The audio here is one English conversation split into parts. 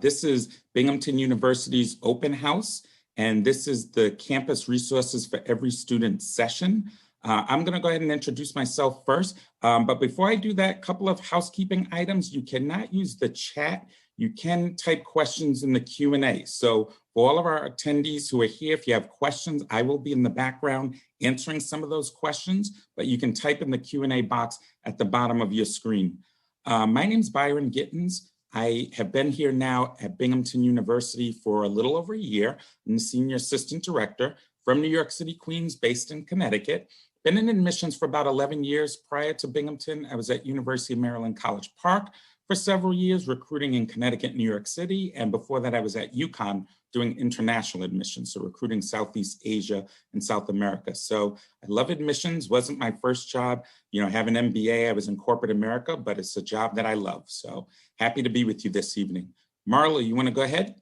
This is Binghamton University's open house, and this is the campus resources for every student session. I'm going to go ahead and introduce myself first, but before I do that, a couple of housekeeping items. You cannot use the chat. You can type questions in the Q&A. So for all of our attendees who are here, if you have questions, I will be in the background answering some of those questions, but you can type in the Q&A box at the bottom of your screen. My name is Byron Gittins. I have been here now at Binghamton University for a little over a year. I'm the Senior Assistant Director from New York City, Queens, based in Connecticut. Been in admissions for about 11 years. Prior to Binghamton, I was at University of Maryland, College Park for several years, recruiting in Connecticut, New York City. And before that, I was at UConn doing international admissions, so recruiting Southeast Asia and South America. So I love admissions. Wasn't my first job. You know, I have an MBA, I was in corporate America, but it's a job that I love. So happy to be with you this evening. Marla, you want to go ahead?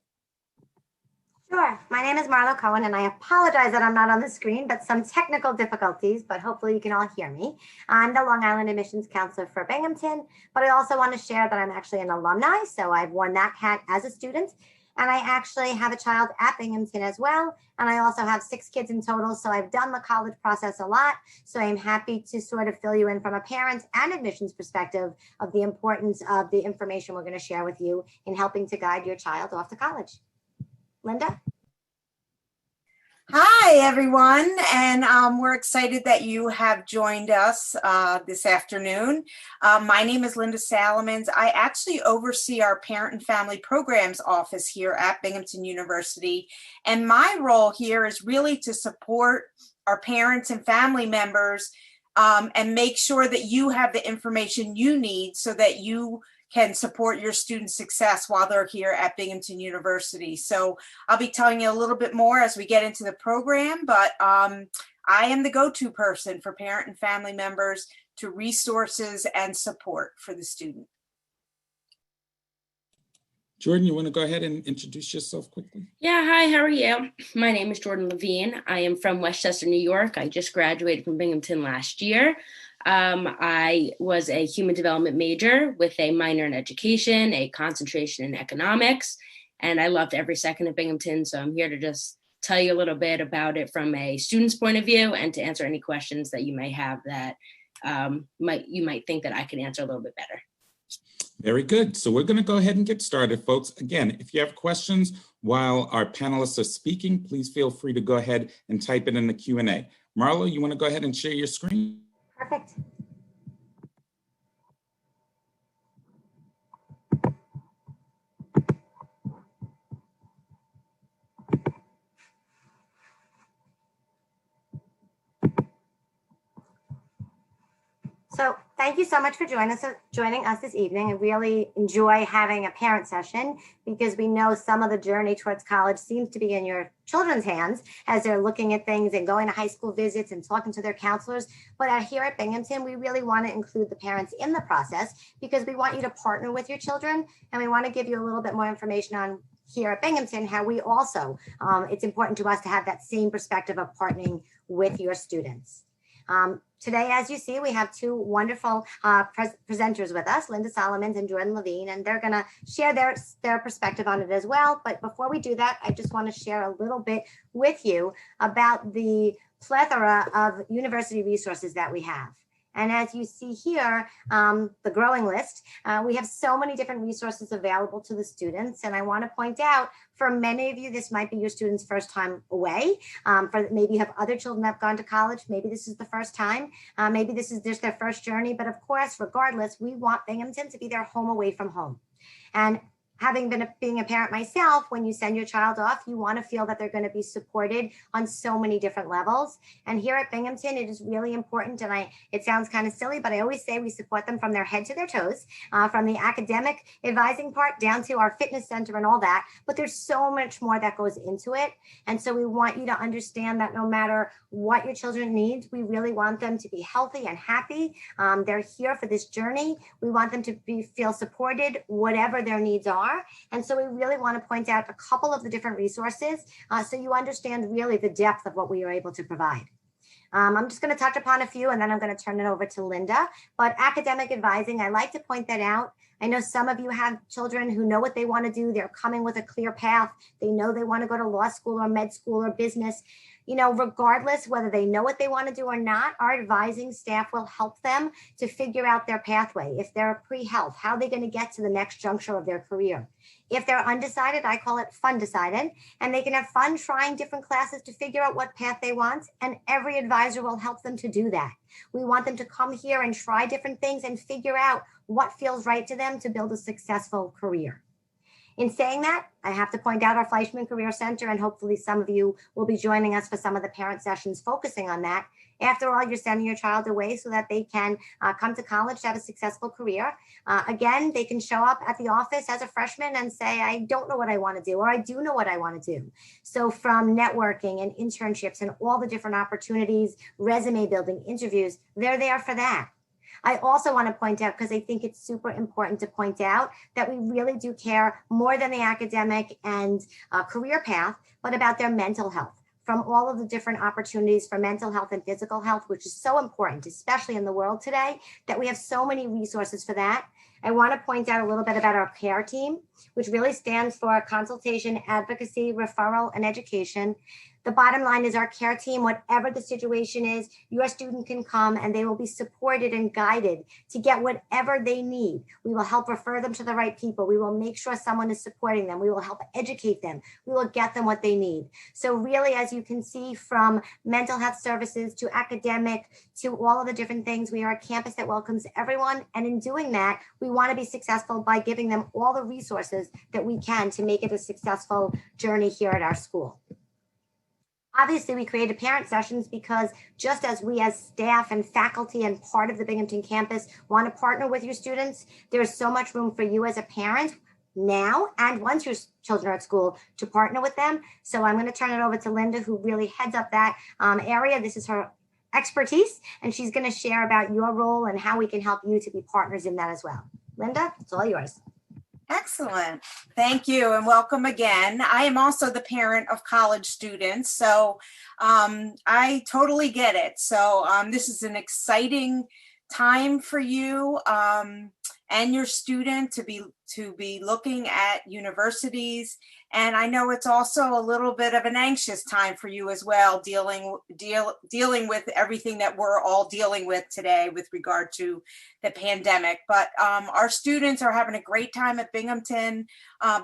Sure. My name is Marla Cohen, and I apologize that I'm not on the screen, but some technical difficulties, but hopefully you can all hear me. I'm the Long Island Admissions Counselor for Binghamton, but I also want to share that I'm actually an alumni, so I've worn that hat as a student, and I actually have a child at Binghamton as well, and I also have 6 kids in total, so I've done the college process a lot, so I'm happy to sort of fill you in from a parent and admissions perspective of the importance of the information we're going to share with you in helping to guide your child off to college. Linda? Hi, everyone, and we're excited that you have joined us this afternoon. My name is Linda Salamans. I actually oversee our Parent and Family Programs office here at Binghamton University, and my role here is really to support our parents and family members and make sure that you have the information you need so that you can support your student success while they're here at Binghamton University. So I'll be telling you a little bit more as we get into the program, but I am the go-to person for parent and family members to resources and support for the student. Jordan, you want to go ahead and introduce yourself quickly? Yeah, hi, how are you? My name is Jordan Levine. I am from Westchester, New York. I just graduated from Binghamton last year. I was a human development major with a minor in education, a concentration in economics, and I loved every second of Binghamton. So I'm here to just tell you a little bit about it from a student's point of view and to answer any questions that you may have that you might think that I can answer a little bit better. Very good. So we're going to go ahead and get started, folks. Again, if you have questions while our panelists are speaking, please feel free to go ahead and type it in the Q&A. Marlo, you want to go ahead and share your screen? Perfect. So thank you so much for joining us this evening. I really enjoy having a parent session because we know some of the journey towards college seems to be in your children's hands as they're looking at things and going to high school visits and talking to their counselors. But here at Binghamton, we really want to include the parents in the process because we want you to partner with your children, and we want to give you a little bit more information on here at Binghamton, how we also, it's important to us to have that same perspective of partnering with your students. Today, as you see, we have 2 wonderful presenters with us, Linda Salamans and Jordan Levine, and they're going to share their perspective on it as well. But before we do that, I just want to share a little bit with you about the plethora of university resources that we have. And as you see here, the growing list, we have so many different resources available to the students. And I want to point out, for many of you, this might be your student's first time away. For maybe you have other children that have gone to college. Maybe this is the first time. Maybe this is just their first journey. But of course, regardless, we want Binghamton to be their home away from home. And having been being a parent myself, when you send your child off, you want to feel that they're going to be supported on so many different levels. And here at Binghamton, it is really important. And it sounds kind of silly, but I always say we support them from their head to their toes, from the academic advising part down to our fitness center and all that. But there's so much more that goes into it. And so we want you to understand that no matter what your children need, we really want them to be healthy and happy. They're here for this journey. We want them to feel supported, whatever their needs are. And so we really want to point out a couple of the different resources so you understand really the depth of what we are able to provide. I'm just going to touch upon a few and then I'm going to turn it over to Linda. But academic advising, I like to point that out. I know some of you have children who know what they want to do. They're coming with a clear path. They know they want to go to law school or med school or business. You know, regardless whether they know what they want to do or not, our advising staff will help them to figure out their pathway. If they're pre-health, how are they going to get to the next juncture of their career? If they're undecided, I call it fun decided, and they can have fun trying different classes to figure out what path they want, and every advisor will help them to do that. We want them to come here and try different things and figure out what feels right to them to build a successful career. In saying that, I have to point out our Fleischmann Career Center, and hopefully some of you will be joining us for some of the parent sessions focusing on that. After all, you're sending your child away so that they can come to college to have a successful career. Again, they can show up at the office as a freshman and say, I don't know what I want to do, or I do know what I want to do. So from networking and internships and all the different opportunities, resume building, interviews, they're there for that. I also want to point out, because I think it's super important to point out, that we really do care more than the academic and career path, but about their mental health, from all of the different opportunities for mental health and physical health, which is so important, especially in the world today, that we have so many resources for that. I want to point out a little bit about our CARE team, which really stands for Consultation, Advocacy, Referral, and Education. The bottom line is our CARE team, whatever the situation is, your student can come and they will be supported and guided to get whatever they need. We will help refer them to the right people. We will make sure someone is supporting them. We will help educate them. We will get them what they need. So really, as you can see, from mental health services to academic to all of the different things, we are a campus that welcomes everyone. And in doing that, we want to be successful by giving them all the resources that we can to make it a successful journey here at our school. Obviously, we created parent sessions because just as we as staff and faculty and part of the Binghamton campus want to partner with your students, there's so much room for you as a parent now and once your children are at school to partner with them. So I'm going to turn it over to Linda, who really heads up that area. This is her expertise, and she's going to share about your role and how we can help you to be partners in that as well. Linda, it's all yours. Excellent. Thank you and welcome again. I am also the parent of college students, so I totally get it. So this is an exciting time for you and your student to be looking at universities. And I know it's also a little bit of an anxious time for you as well, dealing with everything that we're all dealing with today with regard to the pandemic. But our students are having a great time at Binghamton.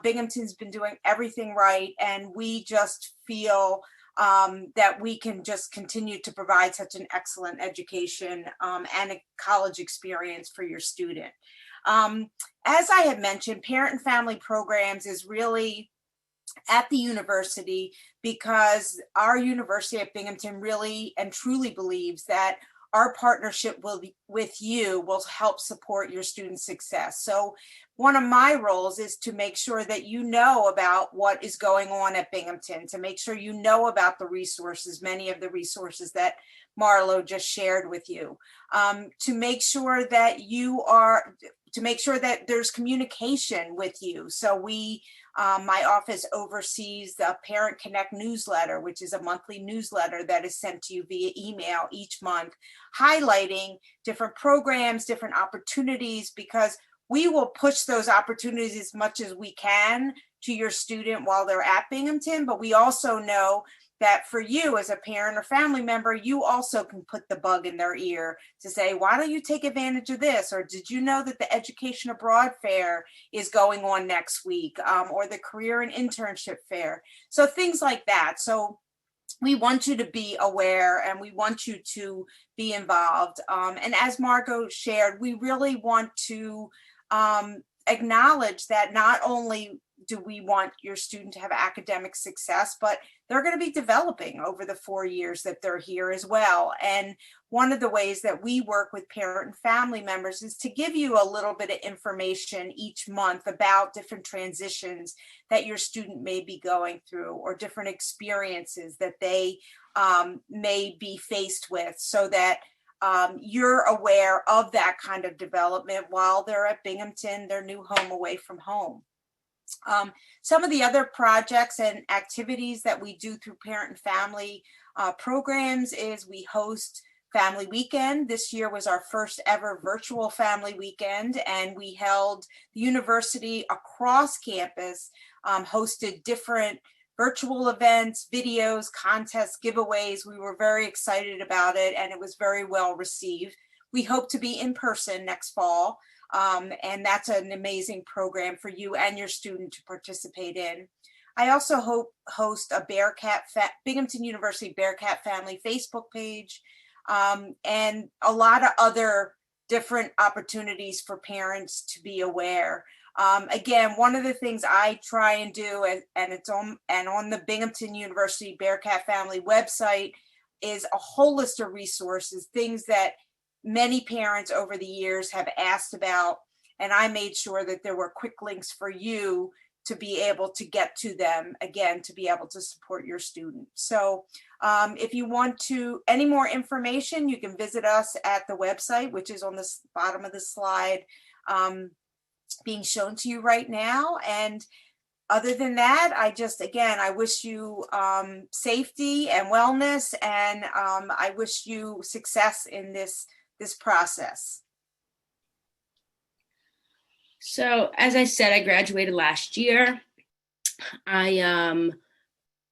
Binghamton's been doing everything right, and we just feel that we can just continue to provide such an excellent education and a college experience for your student. As I have mentioned, parent and family programs is really at the university because our university at Binghamton really and truly believes that our partnership with you will help support your student success. So one of my roles is to make sure that you know about what is going on at Binghamton, to make sure you know about the resources, many of the resources that Marlo just shared with you, to make sure that there's communication with you. So my office oversees the Parent Connect newsletter, which is a monthly newsletter that is sent to you via email each month, highlighting different programs, different opportunities, because we will push those opportunities as much as we can to your student while they're at Binghamton. But we also know that for you as a parent or family member, you also can put the bug in their ear to say, why don't you take advantage of this? Or did you know that the Education Abroad Fair is going on next week, or the Career and Internship Fair? So things like that. So we want you to be aware and we want you to be involved. And as Margot shared, we really want to acknowledge that not only do we want your student to have academic success, but they're going to be developing over the 4 years that they're here as well. And one of the ways that we work with parent and family members is to give you a little bit of information each month about different transitions that your student may be going through or different experiences that they may be faced with, so that you're aware of that kind of development while they're at Binghamton, their new home away from home. Some of the other projects and activities that we do through parent and family programs is we host family weekend. This year was our first ever virtual family weekend, and we held the university across campus, hosted different virtual events, videos, contests, giveaways. We were very excited about it, and it was very well received. We hope to be in person next fall, and that's an amazing program for you and your student to participate in. I also host a Binghamton University Bearcat Family Facebook page, and a lot of other different opportunities for parents to be aware. Again, one of the things I try and do, and it's on the Binghamton University Bearcat Family website, is a whole list of resources, things that many parents over the years have asked about, and I made sure that there were quick links for you to be able to get to them, again, to be able to support your student. So if you want any more information, you can visit us at the website, which is on the bottom of the slide, being shown to you right now. And other than that, I wish you safety and wellness, and I wish you success in this process. So as I said, I graduated last year. I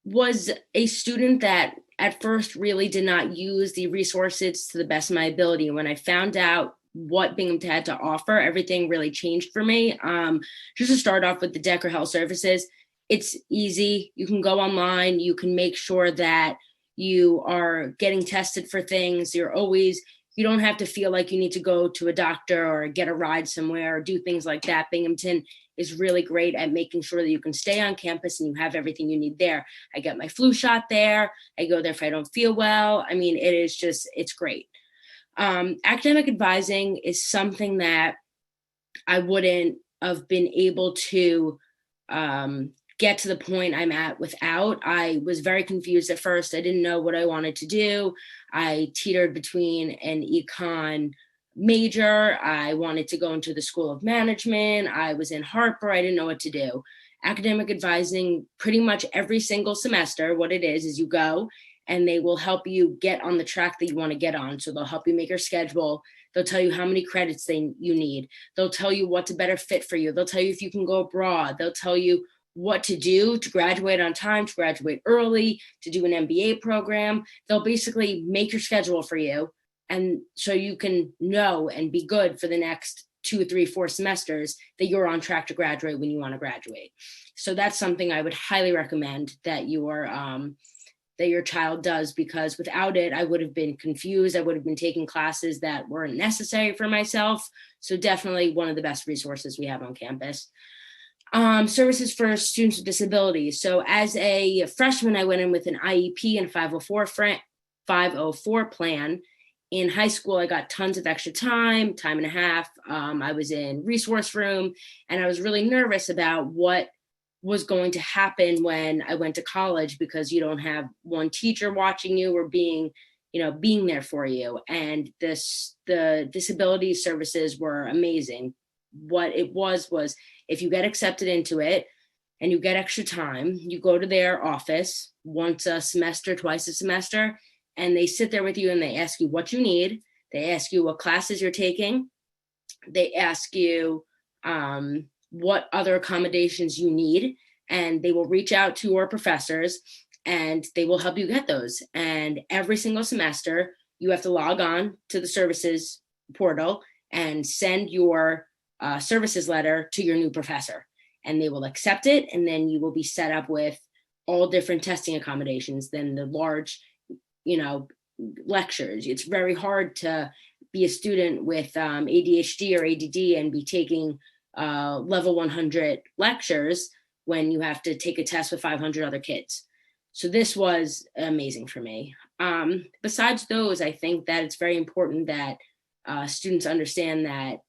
was a student that at first really did not use the resources to the best of my ability. When I found out what Binghamton had to offer, everything really changed for me. Just to start off with the Decker Health Services, it's easy. You can go online. You can make sure that you are getting tested for things. You don't have to feel like you need to go to a doctor or get a ride somewhere or do things like that. Binghamton is really great at making sure that you can stay on campus and you have everything you need there. I get my flu shot there. I go there if I don't feel well. I mean, it's great. Academic advising is something that I wouldn't have been able to get to the point I'm at without. I was very confused at first. I didn't know what I wanted to do. I teetered between an econ major. I wanted to go into the School of Management. I was in Harper. I didn't know what to do. Academic advising, pretty much every single semester, what it is you go and they will help you get on the track that you want to get on. So they'll help you make your schedule. They'll tell you how many credits you need. They'll tell you what's a better fit for you. They'll tell you if you can go abroad. They'll tell you what to do to graduate on time, to graduate early, to do an MBA program. They'll basically make your schedule for you. And so you can know and be good for the next 2, 3, 4 semesters that you're on track to graduate when you want to graduate. So that's something I would highly recommend that your child does, because without it, I would have been confused. I would have been taking classes that weren't necessary for myself. So definitely one of the best resources we have on campus. Services for students with disabilities. So as a freshman, I went in with an IEP and 504 plan. In high school, I got tons of extra time and a half. I was in resource room, and I was really nervous about what was going to happen when I went to college, because you don't have one teacher watching you or being there for you. And the disability services were amazing. What it was if you get accepted into it and you get extra time, you go to their office once a semester, twice a semester, and they sit there with you and they ask you what you need. They ask you what classes you're taking. They ask you what other accommodations you need, and they will reach out to your professors and they will help you get those. And every single semester, you have to log on to the services portal and send your services letter to your new professor, and they will accept it. And then you will be set up with all different testing accommodations, then the large, lectures. It's very hard to be a student with ADHD or ADD and be taking level 100 lectures when you have to take a test with 500 other kids. So this was amazing for me. Besides those, I think that it's very important that students understand that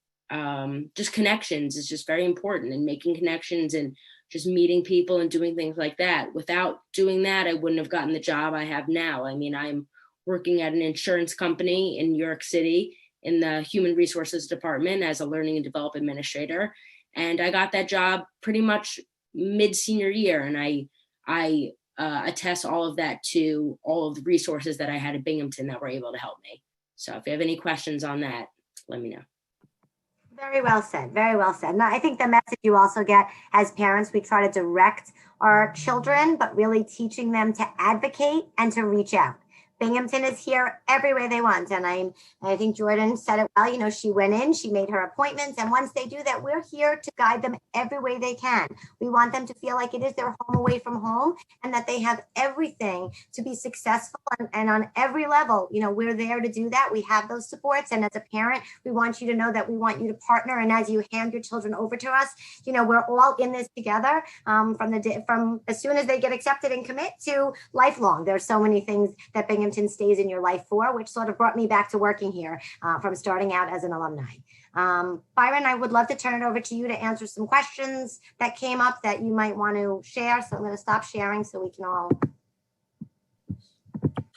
just connections is just very important, and making connections and just meeting people and doing things like that. Without doing that, I wouldn't have gotten the job I have now. I mean, I'm working at an insurance company in New York City in the human resources department as a learning and development administrator. And I got that job pretty much mid-senior year. And I attest all of that to all of the resources that I had at Binghamton that were able to help me. So if you have any questions on that, let me know. Very well said. Very well said. And I think the message you also get as parents, we try to direct our children, but really teaching them to advocate and to reach out. Binghamton is here every way they want. And I think Jordan said it well. You know, she went in, she made her appointments. And once they do that, we're here to guide them every way they can. We want them to feel like it is their home away from home and that they have everything to be successful. And on every level, you know, we're there to do that. We have those supports. And as a parent, we want you to know that we want you to partner. And as you hand your children over to us, you know, we're all in this together from as soon as they get accepted and commit to lifelong. There's so many things that Binghamton stays in your life for, which sort of brought me back to working here from starting out as an alumni. Byron, I would love to turn it over to you to answer some questions that came up that you might want to share. So I'm going to stop sharing so we can all.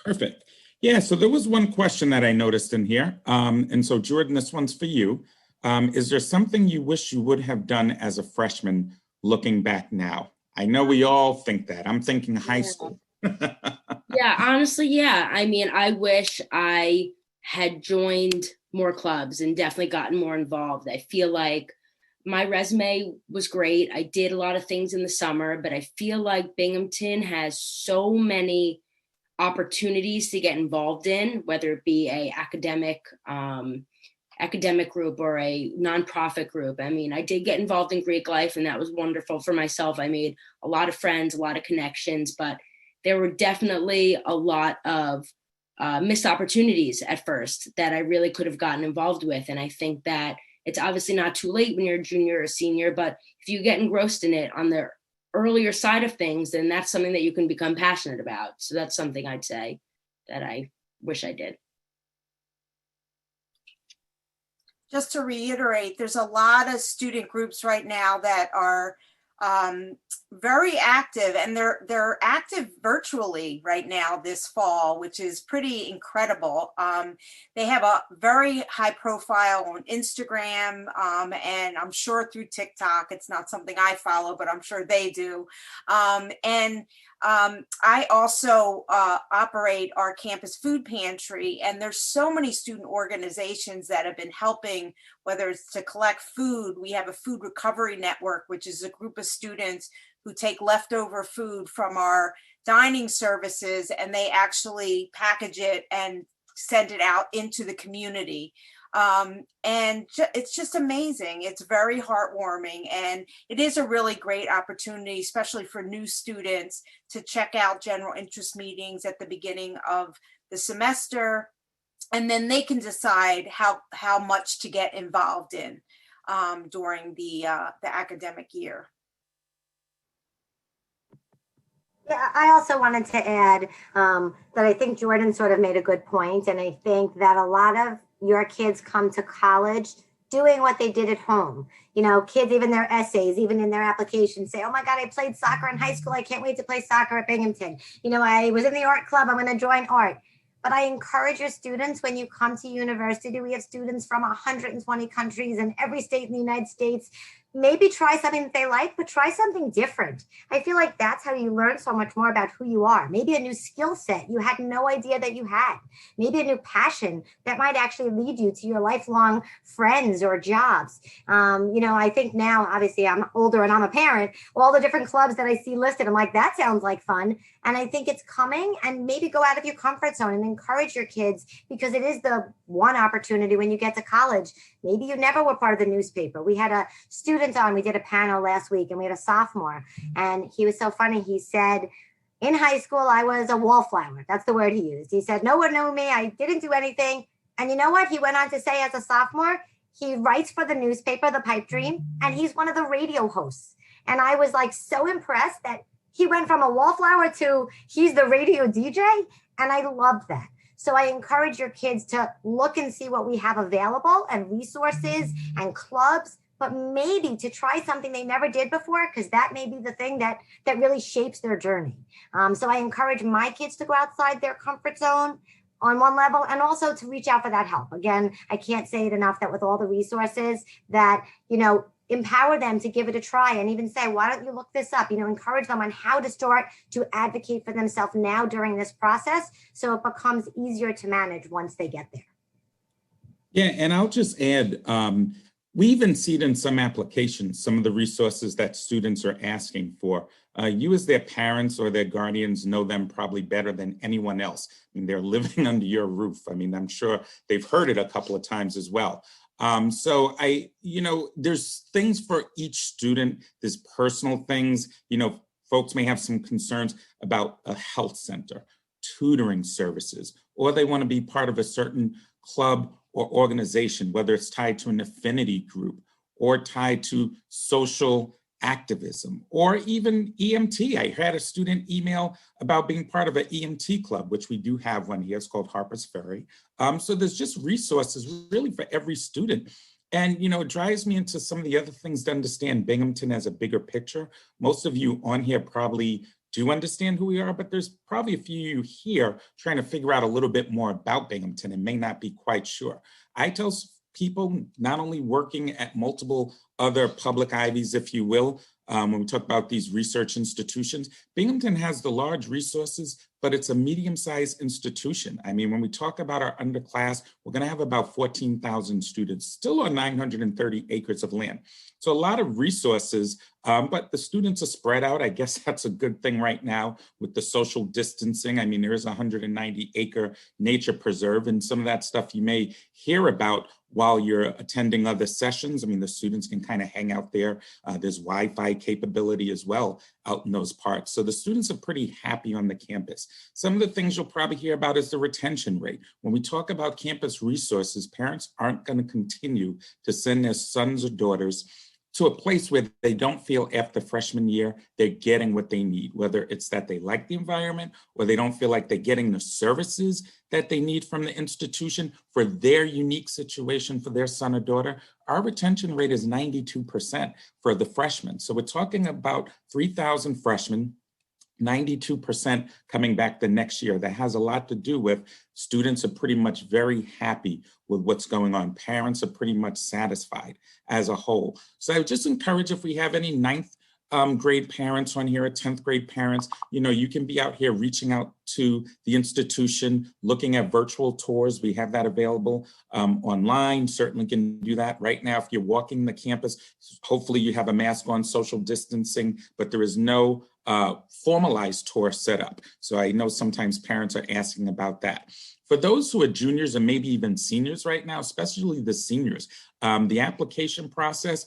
Perfect. Yeah, so there was one question that I noticed in here. And so Jordan, this one's for you. Is there something you wish you would have done as a freshman looking back now? I know we all think that. I'm thinking high school. Yeah, honestly, yeah. I mean, I wish I had joined more clubs and definitely gotten more involved. I feel like my resume was great. I did a lot of things in the summer, but I feel like Binghamton has so many opportunities to get involved in, whether it be a academic group or a nonprofit group. I mean, I did get involved in Greek life, and that was wonderful for myself. I made a lot of friends, a lot of connections, but there were definitely a lot of missed opportunities at first that I really could have gotten involved with. And I think that it's obviously not too late when you're a junior or senior, but if you get engrossed in it on the earlier side of things, then that's something that you can become passionate about. So that's something I'd say that I wish I did. Just to reiterate, there's a lot of student groups right now that are very active, and they're active virtually right now this fall, which is pretty incredible. They have a very high profile on Instagram, and I'm sure through TikTok. It's not something I follow, but I'm sure they do. I also operate our campus food pantry, and there's so many student organizations that have been helping, whether it's to collect food. We have a food recovery network, which is a group of students who take leftover food from our dining services, and they actually package it and send it out into the community. It's just amazing. It's very heartwarming, and it is a really great opportunity, especially for new students, to check out general interest meetings at the beginning of the semester, and then they can decide how much to get involved in during the academic year. Yeah, I also wanted to add that I think Jordan sort of made a good point, and I think that a lot of your kids come to college doing what they did at home. You know, kids, even their essays, even in their applications say, oh my God, I played soccer in high school. I can't wait to play soccer at Binghamton. You know, I was in the art club. I'm going to join art. But I encourage your students, when you come to university, we have students from 120 countries and every state in the United States. Maybe try something that they like, but try something different. I feel like that's how you learn so much more about who you are. Maybe a new skill set you had no idea that you had. Maybe a new passion that might actually lead you to your lifelong friends or jobs. You know, I think now, obviously, I'm older and I'm a parent. All the different clubs that I see listed, I'm like, that sounds like fun. And I think it's coming, and maybe go out of your comfort zone and encourage your kids, because it is the one opportunity when you get to college. Maybe you never were part of the newspaper. We had a student on, we did a panel last week, and we had a sophomore, and he was so funny. He said, in high school, I was a wallflower. That's the word he used. He said, no one knew me. I didn't do anything. And you know what? He went on to say, as a sophomore, he writes for the newspaper, The Pipe Dream, and he's one of the radio hosts. And I was like so impressed that he went from a wallflower to he's the radio DJ. And I love that. So I encourage your kids to look and see what we have available and resources and clubs, but maybe to try something they never did before, because that may be the thing that really shapes their journey. So I encourage my kids to go outside their comfort zone on one level, and also to reach out for that help. Again, I can't say it enough that with all the resources that, you know, empower them to give it a try, and even say, why don't you look this up? You know, encourage them on how to start to advocate for themselves now during this process, so it becomes easier to manage once they get there. Yeah, and I'll just add, we even see it in some applications, some of the resources that students are asking for. You as their parents or their guardians know them probably better than anyone else. I mean, they're living under your roof. I mean, I'm sure they've heard it a couple of times as well. So there's things for each student, there's personal things, folks may have some concerns about a health center, tutoring services, or they want to be part of a certain club or organization, whether it's tied to an affinity group or tied to social activism, or even EMT. I had a student email about being part of an EMT club, which we do have one here. It's called Harper's Ferry. So there's just resources really for every student. And, it drives me into some of the other things to understand Binghamton as a bigger picture. Most of you on here probably do understand who we are, but there's probably a few of you here trying to figure out a little bit more about Binghamton and may not be quite sure. I tell people not only working at multiple other public Ivies, if you will, when we talk about these research institutions, Binghamton has the large resources, but it's a medium-sized institution. I mean, when we talk about our underclass, we're going to have about 14,000 students, still on 930 acres of land. So a lot of resources, but the students are spread out. I guess that's a good thing right now with the social distancing. I mean, there is a 190-acre nature preserve, and some of that stuff you may hear about while you're attending other sessions. I mean, the students can kind of hang out there. There's Wi-Fi capability as well out in those parts. So the students are pretty happy on the campus. Some of the things you'll probably hear about is the retention rate. When we talk about campus resources, parents aren't going to continue to send their sons or daughters to a place where they don't feel after freshman year they're getting what they need, whether it's that they like the environment or they don't feel like they're getting the services that they need from the institution for their unique situation for their son or daughter. Our retention rate is 92% for the freshmen. So we're talking about 3,000 freshmen, 92% coming back the next year. That has a lot to do with students are pretty much very happy with what's going on. Parents are pretty much satisfied as a whole. So I would just encourage, if we have any ninth grade parents on here, or 10th grade parents, you can be out here reaching out to the institution, looking at virtual tours. We have that available online, certainly can do that right now. If you're walking the campus, hopefully you have a mask on, social distancing, but there is no formalized tour set up. So I know sometimes parents are asking about that. For those who are juniors and maybe even seniors right now, especially the seniors, the application process,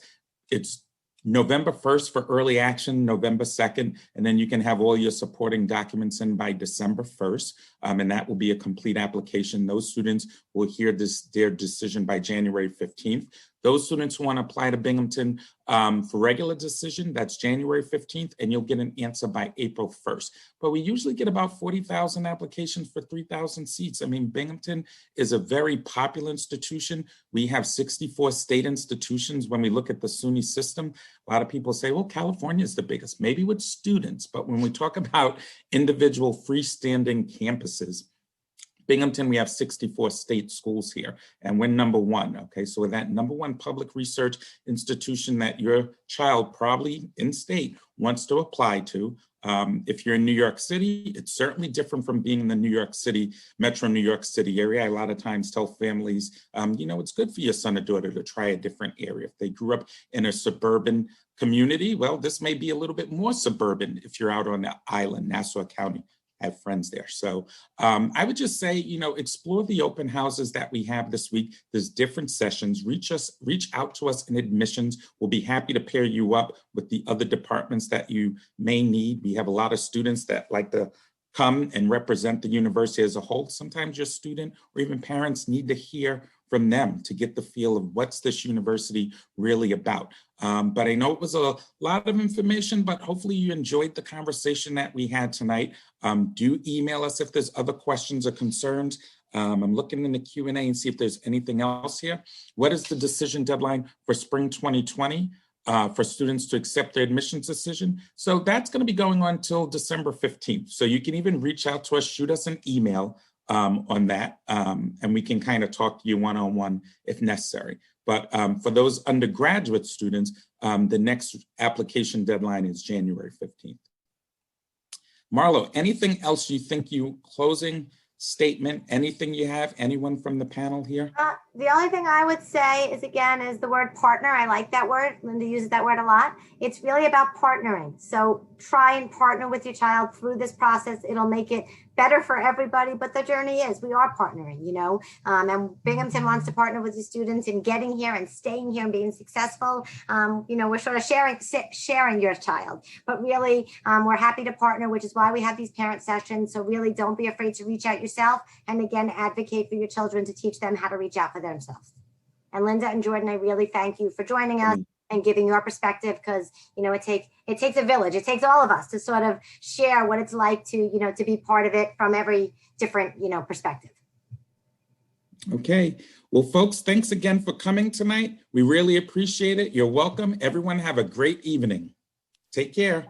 it's November 1st for early action, November 2nd, and then you can have all your supporting documents in by December 1st, and that will be a complete application. Those students will hear their decision by January 15th. Those students who want to apply to Binghamton for regular decision, that's January 15th, and you'll get an answer by April 1st. But we usually get about 40,000 applications for 3,000 seats. I mean, Binghamton is a very popular institution. We have 64 state institutions. When we look at the SUNY system, a lot of people say, well, California is the biggest, maybe with students. But when we talk about individual freestanding campuses, Binghamton, we have 64 state schools here, and we're number one, okay? So with that number one public research institution that your child probably in state wants to apply to, if you're in New York City, it's certainly different from being in the New York City, Metro New York City area. I a lot of times tell families, it's good for your son or daughter to try a different area. If they grew up in a suburban community, well, this may be a little bit more suburban if you're out on the island, Nassau County. I have friends there. So I would just say, explore the open houses that we have this week. There's different sessions. Reach out to us in admissions. We'll be happy to pair you up with the other departments that you may need. We have a lot of students that like to come and represent the university as a whole. Sometimes your student or even parents need to hear from them to get the feel of what's this university really about. But I know it was a lot of information, but hopefully you enjoyed the conversation that we had tonight. Do email us if there's other questions or concerns. I'm looking in the Q&A and see if there's anything else here. What is the decision deadline for spring 2020 for students to accept their admissions decision? So that's going to be going on till December 15th. So you can even reach out to us, shoot us an email on that, and we can kind of talk to you one-on-one if necessary. But for those undergraduate students, the next application deadline is January 15th. Marlo, anything else you think closing statement, anything you have, anyone from the panel here? The only thing I would say is, again, is the word partner. I like that word. Linda uses that word a lot. It's really about partnering. So try and partner with your child through this process. It'll make it better for everybody, but the journey is, we are partnering, and Binghamton wants to partner with the students in getting here and staying here and being successful. We're sort of sharing your child, but really we're happy to partner, which is why we have these parent sessions. So really don't be afraid to reach out yourself. And again, advocate for your children to teach them how to reach out for themselves. And Linda and Jordan, I really thank you for joining us and giving your perspective, because it takes a village. It takes all of us to sort of share what it's like to be part of it from every different perspective. Okay. Well, folks, thanks again for coming tonight. We really appreciate it. You're welcome. Everyone have a great evening. Take care.